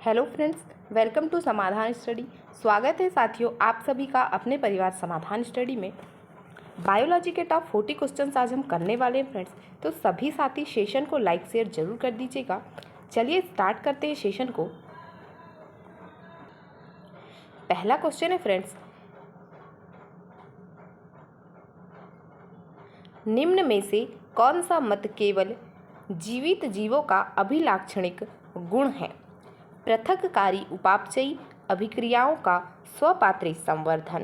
Hello friends, welcome to समाधान study. स्वागत है साथियों आप सभी का अपने परिवार समाधान स्टडी में। बायोलॉजी के टॉप 40 क्वेश्चंस आज हम करने वाले हैं फ्रेंड्स, तो सभी साथी सेशन को लाइक शेयर जरूर कर दीजिएगा। चलिए स्टार्ट करते हैं सेशन को। पहला क्वेश्चन है फ्रेंड्स, निम्न में से कौन सा मत केवल जीवित जीवों का अभिलाक्षणिक गुण है? पृथककारी उपापचयी अभिक्रियाओं का स्वपात्री संवर्धन,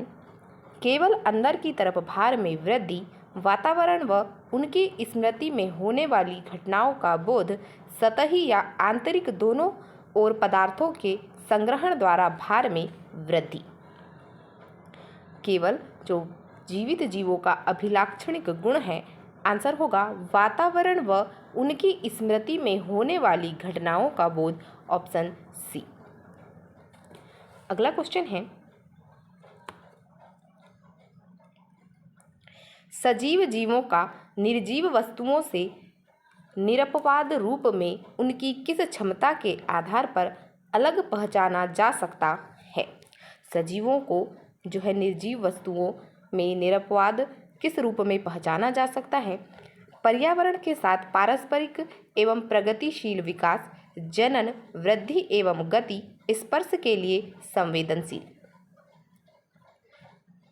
केवल अंदर की तरफ भार में वृद्धि, वातावरण व उनकी स्मृति में होने वाली घटनाओं का बोध, सतही या आंतरिक दोनों ओर पदार्थों के संग्रहण द्वारा भार में वृद्धि। केवल जो जीवित जीवों का अभिलाक्षणिक गुण है, आंसर होगा वातावरण व उनकी स्मृति में होने वाली घटनाओं का बोध, ऑप्शन सी। अगला क्वेश्चन है, सजीव जीवों का निर्जीव वस्तुओं से निरपवाद रूप में उनकी किस क्षमता के आधार पर अलग पहचाना जा सकता है? सजीवों को जो है निर्जीव वस्तुओं में निरपवाद किस रूप में पहचाना जा सकता है? पर्यावरण के साथ पारस्परिक एवं प्रगतिशील विकास, जनन, वृद्धि एवं गति, स्पर्श के लिए संवेदनशील।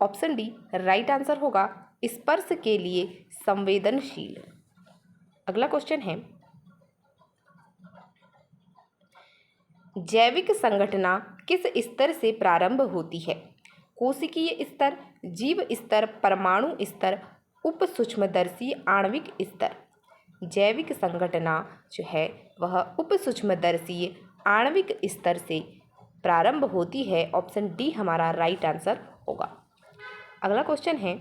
ऑप्शन डी राइट आंसर होगा, स्पर्श के लिए संवेदनशील। अगला क्वेश्चन है, जैविक संगठना किस स्तर से प्रारंभ होती है? कोशिकीय स्तर, जीव स्तर, परमाणु स्तर, उप सूक्ष्मदर्शी आणविक स्तर। जैविक संगठना जो है वह उप सूक्ष्मदर्शी आणविक स्तर से प्रारंभ होती है। ऑप्शन डी हमारा राइट आंसर होगा। अगला क्वेश्चन है,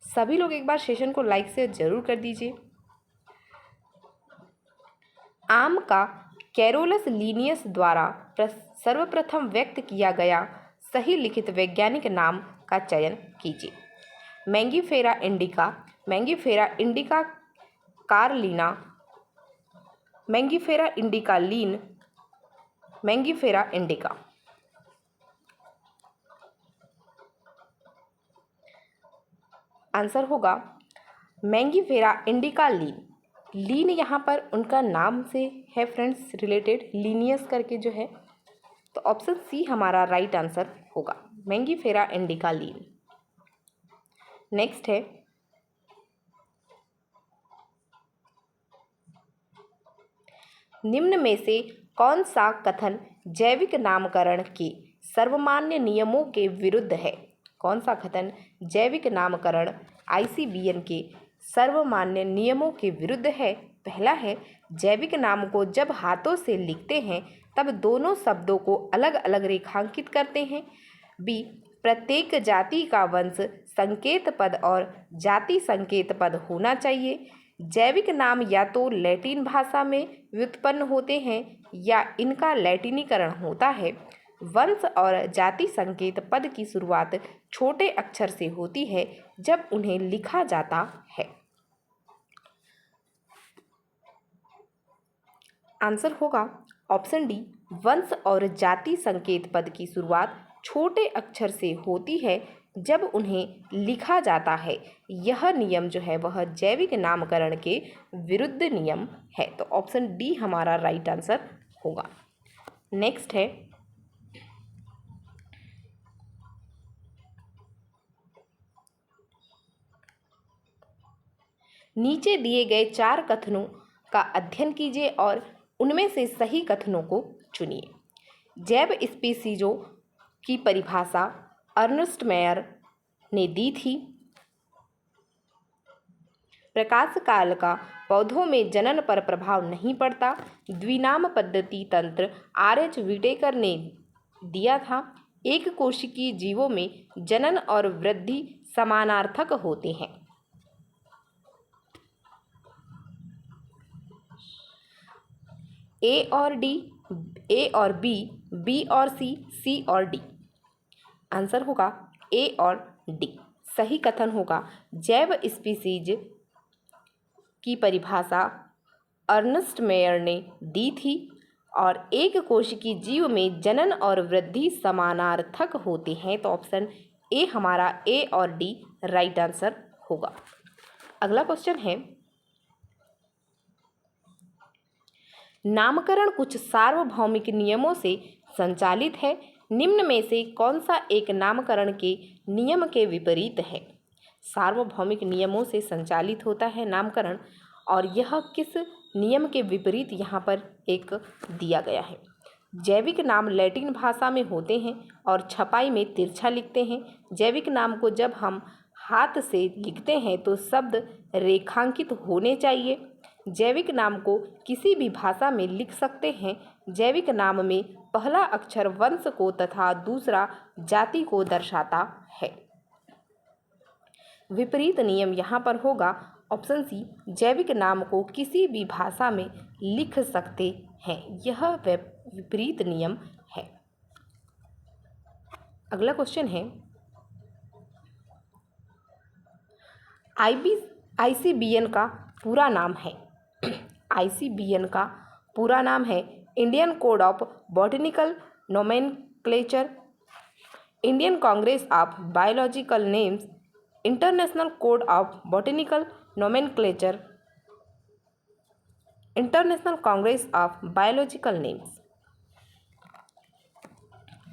सभी लोग एक बार सेशन को लाइक से जरूर कर दीजिए। आम का कैरोलस लीनियस द्वारा सर्वप्रथम व्यक्त किया गया सही लिखित वैज्ञानिक नाम का चयन कीजिए। Mangifera indica, Mangifera indica Carlina, Mangifera indica Linn, Mangifera indica. Answer होगा मैंगीफेरा इंडिका लीन। लीन यहाँ पर उनका नाम से है फ्रेंड्स रिलेटेड, लीनियस करके जो है, तो ऑप्शन सी हमारा राइट आंसर होगा, मैंगीफेरा इंडिका लीन। नेक्स्ट है, निम्न में से कौन सा कथन जैविक नामकरण के सर्वमान्य नियमों के विरुद्ध है? कौन सा कथन जैविक नामकरण ICBN के सर्वमान्य नियमों के विरुद्ध है? पहला है, जैविक नाम को जब हाथों से लिखते हैं तब दोनों शब्दों को अलग अलग रेखांकित करते हैं। बी, प्रत्येक जाति का वंश संकेत पद और जाति संकेत पद होना चाहिए। जैविक नाम या तो लैटिन भाषा में व्युत्पन्न होते हैं या इनका लैटिनीकरण होता है। वंश और जाति संकेत पद की शुरुआत छोटे अक्षर से होती है जब उन्हें लिखा जाता है। आंसर होगा ऑप्शन डी, वंश और जाति संकेत पद की शुरुआत छोटे अक्षर से होती है जब उन्हें लिखा जाता है। यह नियम जो है वह जैविक नामकरण के विरुद्ध नियम है, तो ऑप्शन डी हमारा राइट आंसर होगा। नेक्स्ट है, नीचे दिए गए 4 कथनों का अध्ययन कीजिए और उनमें से सही कथनों को चुनिए। जैव स्पीसीजों की परिभाषा अर्नेस्ट मेयर ने दी थी। प्रकाश काल का पौधों में जनन पर प्रभाव नहीं पड़ता। द्विनाम पद्धति तंत्र RH विटेकर ने दिया था। एक कोशिकीय जीवों में जनन और वृद्धि समानार्थक होते हैं। A और D, A और B, B और C, C और D। आंसर होगा A और D। सही कथन होगा, जैव स्पीसीज की परिभाषा अर्नेस्ट मेयर ने दी थी। और एक कोशिकी जीव में जनन और वृद्धि समानार्थक होते हैं। तो ऑप्शन ए हमारा ए और डी राइट आंसर होगा। अगला क्वेश्चन है, नामकरण कुछ सार्वभौमिक नियमों से संचालित है, निम्न में से कौन सा एक नामकरण के नियम के विपरीत है। सार्वभौमिक नियमों से संचालित होता है नामकरण, और यह किस नियम के विपरीत यहाँ पर एक दिया गया है। जैविक नाम लैटिन भाषा में होते हैं और छपाई में तिरछा लिखते हैं। जैविक नाम को जब हम हाथ से लिखते हैं तो शब्द रेखांकित होने चाहिए। जैविक नाम को किसी भी भाषा में लिख सकते हैं। जैविक नाम में पहला अक्षर वंश को तथा दूसरा जाति को दर्शाता है। विपरीत नियम यहाँ पर होगा ऑप्शन सी, जैविक नाम को किसी भी भाषा में लिख सकते हैं, यह विपरीत नियम है। अगला क्वेश्चन है, आईसीबीएन का पूरा नाम है। आईसीबीएन का पूरा नाम है Indian code of botanical nomenclature, Indian congress of biological names, international code of botanical nomenclature, international congress of biological names.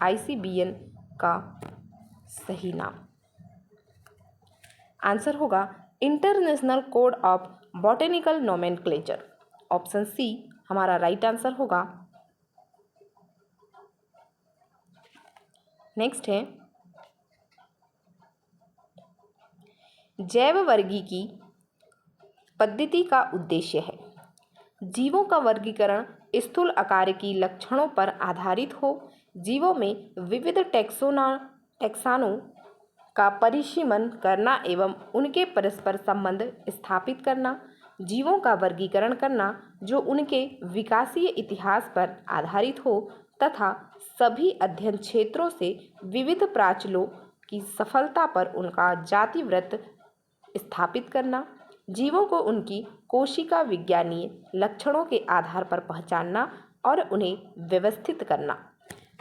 ICBN का सही नाम आंसर होगा international code of botanical nomenclature. Option C हमारा राइट आंसर होगा। Next है, जैव वर्गीकी पद्धति का उद्देश्य है। जीवों का वर्गीकरण स्थूल आकार की लक्षणों पर आधारित हो, जीवों में विविध टैक्सोनों का परिसीमन करना एवं उनके परस्पर संबंध स्थापित करना, जीवों का वर्गीकरण करना जो उनके विकासीय इतिहास पर आधारित हो तथा सभी अध्ययन क्षेत्रों से विविध प्राचलों की सफलता पर उनका जातिवृत्त स्थापित करना, जीवों को उनकी कोशिका विज्ञानीय लक्षणों के आधार पर पहचानना और उन्हें व्यवस्थित करना।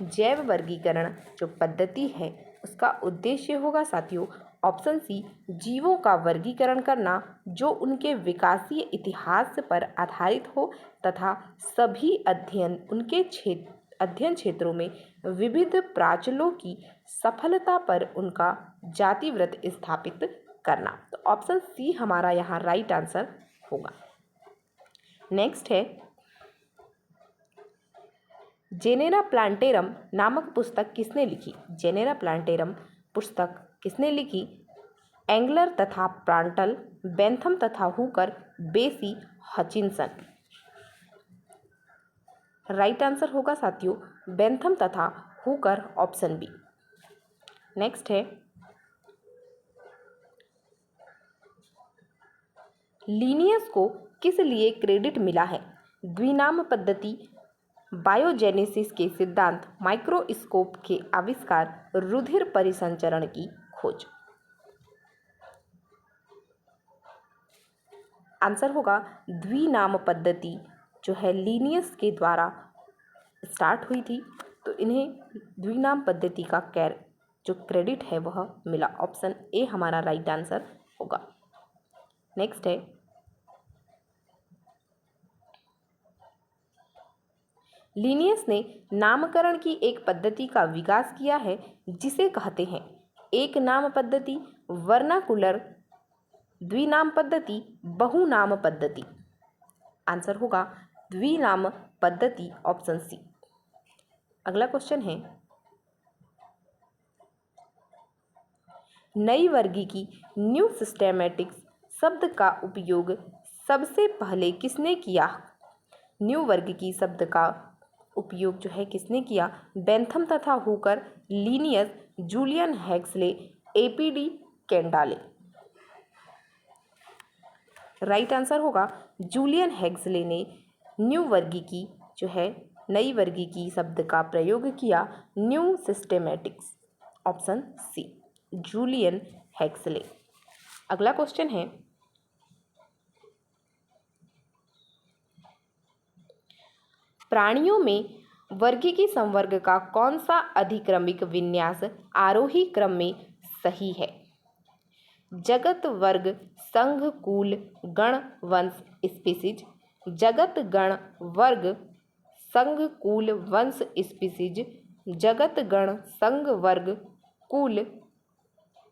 जैव वर्गीकरण जो पद्धति है उसका उद्देश्य होगा साथियों ऑप्शन सी, जीवों का वर्गीकरण करना जो उनके विकासीय इतिहास पर आधारित हो तथा सभी अध्ययन क्षेत्रों में विविध प्राचलों की सफलता पर उनका जातिवृत्त स्थापित करना। तो ऑप्शन सी हमारा यहाँ राइट आंसर होगा। नेक्स्ट है, जेनेरा प्लांटेरम नामक पुस्तक किसने लिखी। जेनेरा प्लांटेरम पुस्तक किसने लिखी। एंगलर तथा प्रांटल, बेंथम तथा हुकर, बेसी, हचिंसन। राइट आंसर होगा साथियों बेंथम तथा हुकर, ऑप्शन बी। नेक्स्ट है, लीनियस को किस लिए क्रेडिट मिला है। द्विनाम पद्धति, बायोजेनेसिस के सिद्धांत, माइक्रोस्कोप के आविष्कार, रुधिर परिसंचरण की खोज। आंसर होगा द्विनाम पद्धति जो है लीनियस के द्वारा स्टार्ट हुई थी, तो इन्हें द्विनाम पद्धति का जो क्रेडिट है वह मिला। ऑप्शन ए हमारा राइट आंसर होगा। नेक्स्ट है, लीनियस ने नामकरण की एक पद्धति का विकास किया है जिसे कहते हैं एक नाम पद्धति, वर्नाकुलर, द्विनाम पद्धति, बहुनाम पद्धति। आंसर होगा द्विनाम पद्धति, ऑप्शन सी। अगला क्वेश्चन है, नई वर्गीकी न्यू सिस्टेमैटिक्स शब्द का उपयोग सबसे पहले किसने किया। न्यू वर्गीकी शब्द का उपयोग जो है किसने किया। बेंथम तथा Hooker, Linnaeus, Julian Huxley, A P de Candolle. Right answer होगा जूलियन हेक्सले ने न्यू वर्गीकी जो है नई वर्गीकी शब्द का प्रयोग किया new systematics. Option C Julian Huxley. अगला क्वेश्चन है, प्राणियों में वर्गीय संवर्ग का कौन सा अधिक्रमिक विन्यास आरोही क्रम में सही है? जगत वर्ग संघ कुल गण वंश स्पीसीज, जगत गण वर्ग संघ कुल वंश स्पीसीज, जगत गण संघ वर्ग कुल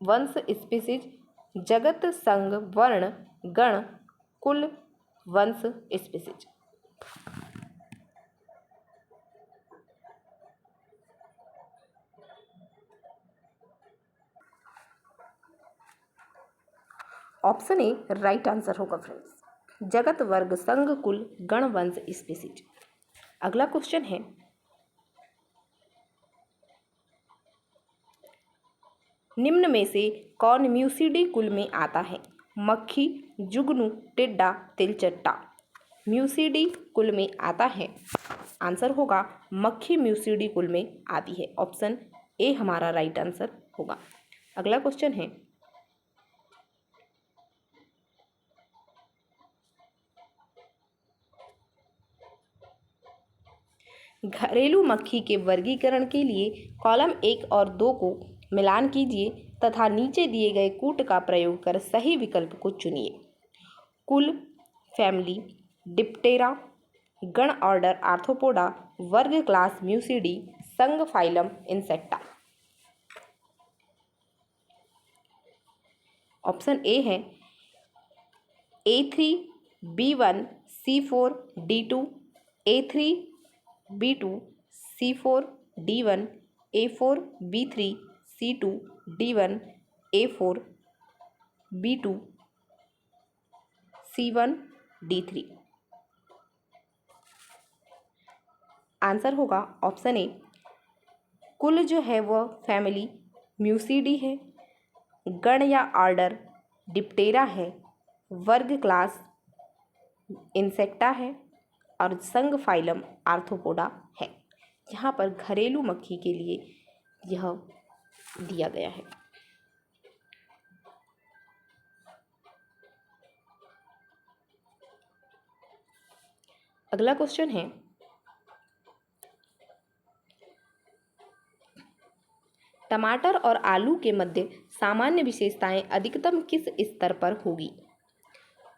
वंश स्पीसीज, जगत संघ वर्ण गण कुल वंश species. Option A right answer होगा फ्रेंड्स, जगत वर्ग संघ कुल गण वंश स्पीसीज। अगला क्वेश्चन है, निम्न में से कौन म्यूसिडी कुल में आता है? मक्खी, जुगनू, टिड्डा, तिलचट्टा। म्यूसिडी कुल में आता है, आंसर होगा मक्खी म्यूसिडी कुल में आती है। ऑप्शन ए हमारा राइट आंसर होगा। अगला क्वेश्चन है, घरेलू मक्खी के वर्गीकरण के लिए कॉलम 1 और 2 को मिलान कीजिए तथा नीचे दिए गए कूट का प्रयोग कर सही विकल्प को चुनिए। कुल फैमिली डिप्टेरा, गण ऑर्डर आर्थ्रोपोडा, वर्ग क्लास म्यूसिडी, संघ फाइलम इंसेक्टा। ऑप्शन ए है A3B1C4D2, A3B2C4D1, A4B3C2D1, A4B2C1D3। Answer होगा ऑप्शन ए। कुल जो है वह फैमिली म्यूसिडी है, गण या ऑर्डर डिप्टेरा है, वर्ग क्लास इंसेक्टा है और संघ फाइलम आर्थ्रोपोडा है। यहाँ पर घरेलू मक्खी के लिए यह दिया गया है। अगला क्वेश्चन है, टमाटर और आलू के मध्य सामान्य विशेषताएं अधिकतम किस स्तर पर होगी?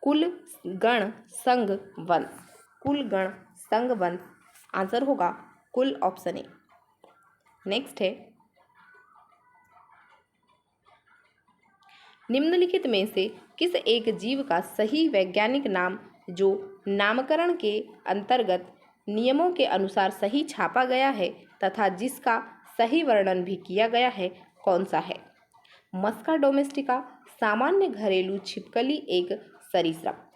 कुल गण संघ वंश, कुल गण संघ वंश। आंसर होगा कुल, ऑप्शन ए। नेक्स्ट है, निम्नलिखित में से किस एक जीव का सही वैज्ञानिक नाम जो नामकरण के अंतर्गत नियमों के अनुसार सही छापा गया है तथा जिसका सही वर्णन भी किया गया है, कौन सा है? मस्का डोमेस्टिका, सामान्य घरेलू छिपकली एक सरीसृप।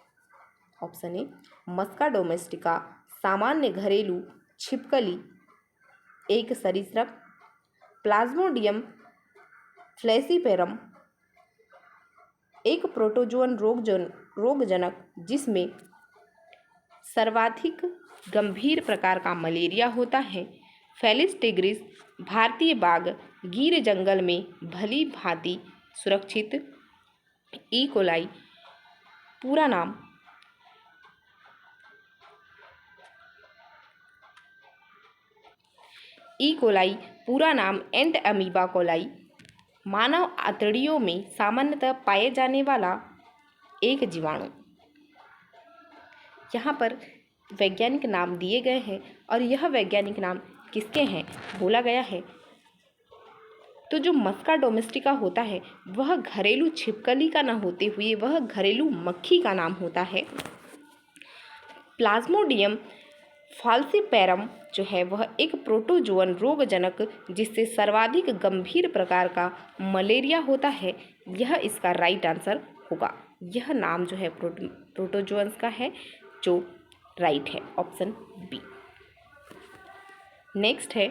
ऑप्शन ए मस्का डोमेस्टिका, सामान्य घरेलू छिपकली एक सरीसृप। प्लाज्मोडियम फ्लैसीपेरम, एक प्रोटोजोअन रोगजनक जिसमें सर्वाधिक गंभीर प्रकार का मलेरिया होता है। फेलिस टिग्रिस, भारतीय बाघ गिर जंगल में भली भांति सुरक्षित। ई कोलाई, पूरा नाम ई कोलाई, पूरा नाम एंट अमीबा कोलाई, मानव आंतड़ियों में सामान्यतः पाए जाने वाला एक जीवाणु। यहाँ पर वैज्ञानिक नाम दिए गए हैं और यह वैज्ञानिक नाम किसके हैं बोला गया है। तो जो मस्का डोमेस्टिका होता है वह घरेलू छिपकली का ना होते हुए वह घरेलू मक्खी का नाम होता है। प्लाज्मोडियम फाल्सीपेरम जो है वह एक प्रोटोजोअन रोगजनक जिससे सर्वाधिक गंभीर प्रकार का मलेरिया होता है। यह इसका राइट आंसर होगा। यह नाम जो है प्रोटोजोअन्स का है जो राइट है, ऑप्शन बी। नेक्स्ट है,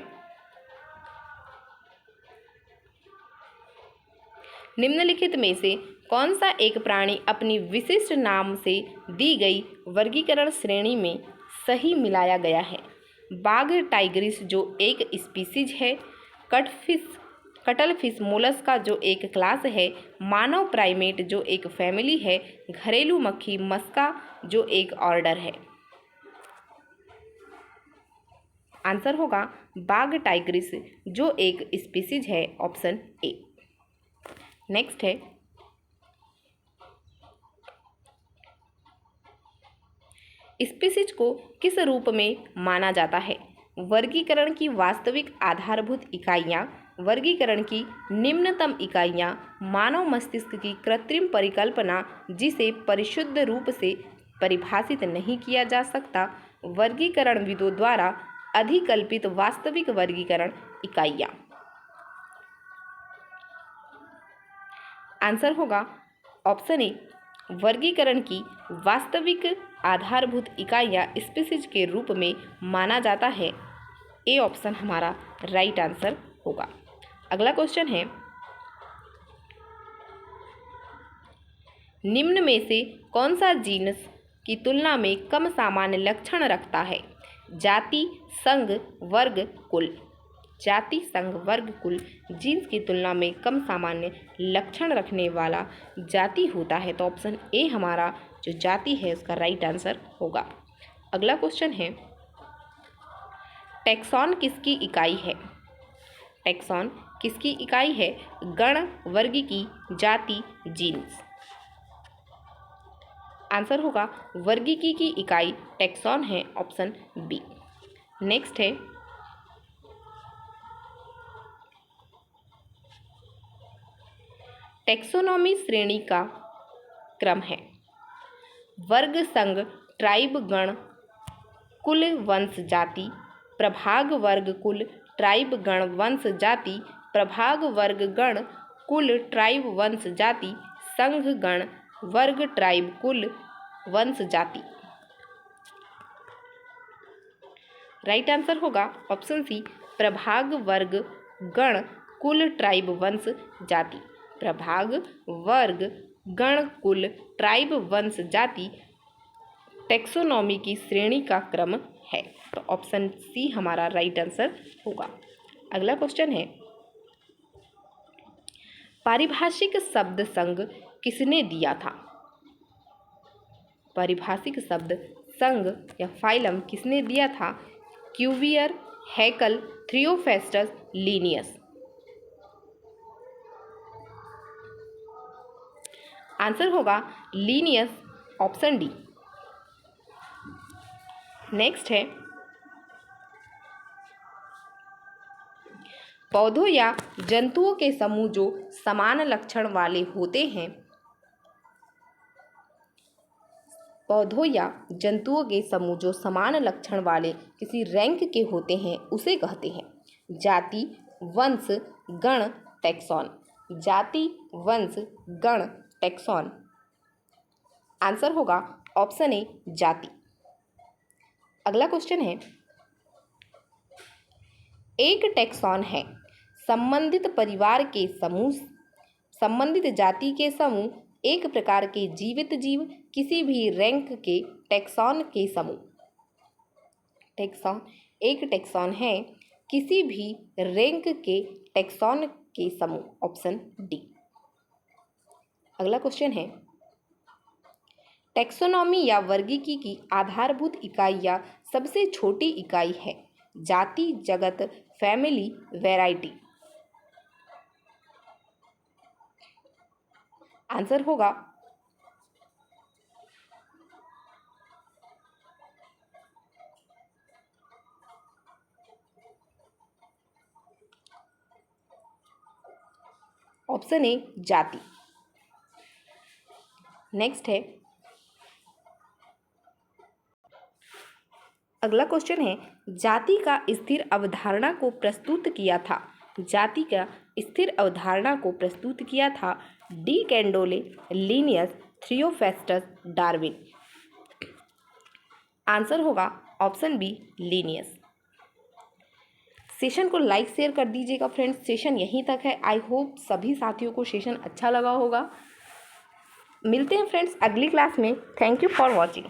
निम्नलिखित में से कौन सा एक प्राणी अपनी विशिष्ट नाम से दी गई वर्गीकरण श्रेणी में सही मिलाया गया है? बाघ टाइग्रिस जो एक स्पीसीज है, कटलफिश मोलस्का जो एक क्लास है, मानव प्राइमेट जो एक फैमिली है, घरेलू मक्खी मस्का जो एक ऑर्डर है। आंसर होगा बाघ टाइग्रिस, जो एक स्पीसीज है, ऑप्शन ए। नेक्स्ट है, स्पीसीज को किस रूप में माना जाता है? वर्गीकरण की वास्तविक आधारभूत इकाइयाँ, वर्गीकरण की निम्नतम इकाइयाँ, मानव मस्तिष्क की कृत्रिम परिकल्पना जिसे परिशुद्ध रूप से परिभाषित नहीं किया जा सकता, वर्गीकरणविदों द्वारा अधिकल्पित वास्तविक वर्गीकरण इकाइयाँ। आंसर होगा ऑप्शन ए, वर्गीकरण की वास्तविक आधारभूत इकाइयाँ स्पीसीज के रूप में माना जाता है। ए ऑप्शन हमारा राइट आंसर होगा। अगला क्वेश्चन है, निम्न में से कौन सा जीनस की तुलना में कम सामान्य लक्षण रखता है? जाति, संघ, वर्ग, कुल। जाति, संघ, वर्ग, कुल जीन्स की तुलना में कम सामान्य लक्षण रखने वाला जाति होता है, तो ऑप्शन ए हमारा जो जाति है उसका राइट आंसर होगा। अगला क्वेश्चन है, टैक्सॉन किसकी इकाई है? टैक्सॉन किसकी इकाई है? गण, वर्गीकी, जाति, जीन्स। आंसर होगा वर्गीकी की इकाई टैक्सॉन है, ऑप्शन बी। नेक्स्ट है, टैक्सोनॉमी श्रेणी का क्रम है। वर्ग, संघ, ट्राइब, गण, कुल, वंश, जाति। प्रभाग, वर्ग, कुल, ट्राइब, गण, वंश, जाति। प्रभाग, वर्ग, गण, कुल, ट्राइब, वंश, जाति। संघ, गण, वर्ग, ट्राइब, कुल, वंश, जाति। राइट आंसर होगा ऑप्शन सी, प्रभाग, वर्ग, गण, कुल, ट्राइब, वंश, जाति। प्रभाग, वर्ग, गण, कुल, ट्राइब, वंश, जाति टैक्सोनॉमी की श्रेणी का क्रम है, तो ऑप्शन सी हमारा राइट आंसर होगा। अगला क्वेश्चन है, पारिभाषिक शब्द संघ किसने दिया था? पारिभाषिक शब्द संघ या फाइलम किसने दिया था? Cuvier, हैकल, Theophrastus, Linnaeus. आंसर होगा लीनियस, ऑप्शन डी। नेक्स्ट है, पौधों या जंतुओं के समूह जो समान लक्षण वाले होते हैं, पौधों या जंतुओं के समूह जो समान लक्षण वाले किसी रैंक के होते हैं उसे कहते हैं जाति, वंश, गण, टैक्सॉन। जाति, वंश, गण, टैक्सॉन। आंसर होगा ऑप्शन ए, जाति। अगला क्वेश्चन है, एक टैक्सॉन है संबंधित परिवार के समूह, संबंधित जाति के समूह, एक प्रकार के जीवित जीव, किसी भी रैंक के टैक्सॉन के समूह। टैक्सॉन एक टैक्सॉन है किसी भी रैंक के टैक्सॉन के समूह, ऑप्शन डी। अगला क्वेश्चन है, टैक्सोनॉमी या वर्गीकी की आधारभूत इकाई या सबसे छोटी इकाई है? जाति, जगत, फैमिली, वैरायटी। आंसर होगा ऑप्शन ए, जाति। नेक्स्ट है, अगला क्वेश्चन है, जाति का स्थिर अवधारणा को प्रस्तुत किया था? जाति का स्थिर अवधारणा को प्रस्तुत किया था de Candolle, Linnaeus, Theophrastus, Darwin. Answer होगा ऑप्शन बी, लीनियस। सेशन को लाइक शेयर कर दीजिएगा फ्रेंड्स। सेशन यहीं तक है। आई होप सभी साथियों को सेशन अच्छा लगा होगा। मिलते हैं फ्रेंड्स अगली क्लास में। Thank you for watching.